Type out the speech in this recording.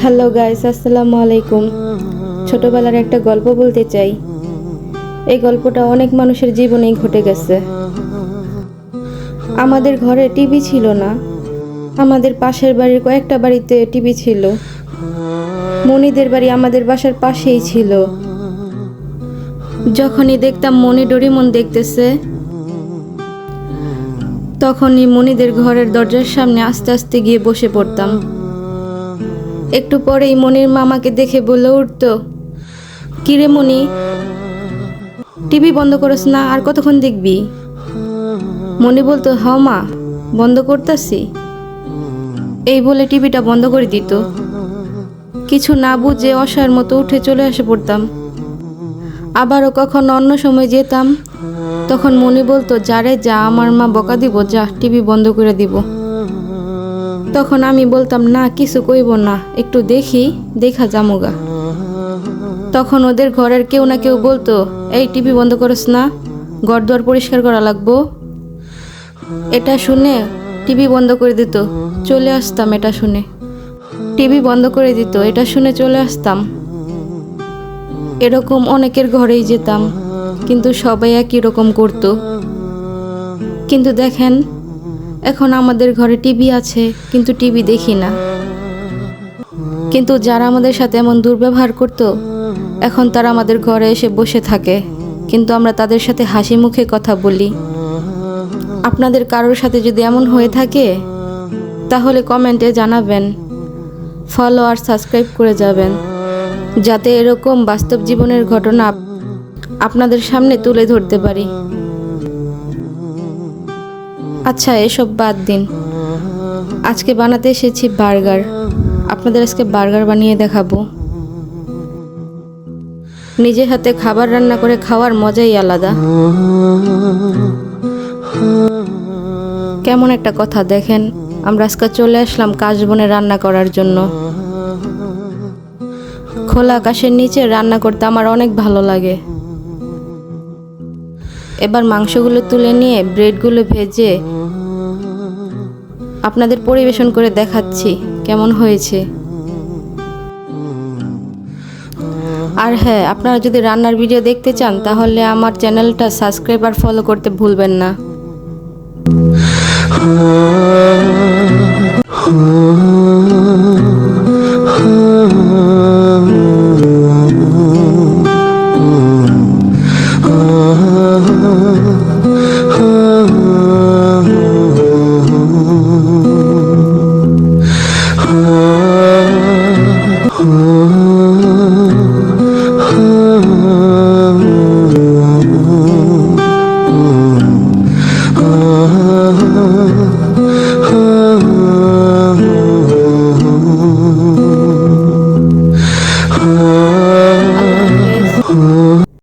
Hello guys, আসসালামু আলাইকুম। ছোটবেলার একটা গল্প বলতে চাই। এই গল্পটা অনেক মানুষের জীবনেই ঘটে গেছে। আমাদের ঘরে টিভি ছিল না। আমাদের পাশের বাড়ির কয়েকটা বাড়িতে টিভি ছিল। মনিদের বাড়ি আমাদের বাসার পাশেই ছিল। যখনই দেখতাম মনি ডোরেমন দেখতেছে, তখনই মনিদের ঘরের দরজার সামনে আস্তে আস্তে গিয়ে বসে পড়তাম। একটু পরেই মনির মামাকে দেখে বলে উঠতো, কিরে মনি, টিভি বন্ধ করস না? আর কতক্ষণ দেখবি? মনি বলতো, হ্যাঁ মা, বন্ধ করতাছি। এই বলে টিভিটা বন্ধ করে দিত। কিছু না বুঝে অসহায়ের মতো উঠে চলে এসে পড়তাম। আবারও কখন অন্য সময় যেতাম, তখন মনি বলতো, যারে যা, আমার মা বকা দিব, যা টিভি বন্ধ করে দিব। তখন আমি বলতাম, না, কিছু কইব না, একটু দেখা জামুগা। তখন ওদের ঘরের কেউ না কেউ বলতো, এই টিভি বন্ধ করস না, ঘর দুয়ার পরিষ্কার করা লাগবো। এটা শুনে টিভি বন্ধ করে দিত, চলে আসতাম। এটা শুনে টিভি বন্ধ করে দিত, এটা শুনে চলে আসতাম। এরকম অনেকের ঘরেই যেতাম, কিন্তু সবাই একই রকম করতো। কিন্তু দেখেন, এখন আমাদের ঘরে টিভি আছে, কিন্তু টিভি দেখি না। কিন্তু যারা আমাদের সাথে এমন দুর্ব্যবহার করতো, এখন তারা আমাদের ঘরে এসে বসে থাকে, কিন্তু আমরা তাদের সাথে হাসি মুখে কথা বলি। আপনাদের কারোর সাথে যদি এমন হয়ে থাকে, তাহলে কমেন্টে জানাবেন, ফলো আর সাবস্ক্রাইব করে যাবেন, যাতে এরকম বাস্তব জীবনের ঘটনা আপনাদের সামনে তুলে ধরতে পারি। আচ্ছা, এসব বাদ দিন। আজকে বানাতে এসেছি বার্গার। আপনাদের আজকে বার্গার বানিয়ে দেখাবো। নিজের হাতে খাবার রান্না করে খাওয়ার মজাই আলাদা। কেমন একটা কথা দেখেন, আমরা আজকে চলে আসলাম কাশবনে রান্না করার জন্য। খোলা আকাশের নিচে রান্না করতে আমার অনেক ভালো লাগে। এবার মাংসগুলো তুলে নিয়ে ব্রেডগুলো ভেজে আপনাদের পরিবেশন করে দেখাচ্ছি কেমন হয়েছে। আর হ্যাঁ, আপনারা যদি রান্নার ভিডিও দেখতে চান, তাহলে আমার চ্যানেলটা সাবস্ক্রাইব আর ফলো করতে ভুলবেন না।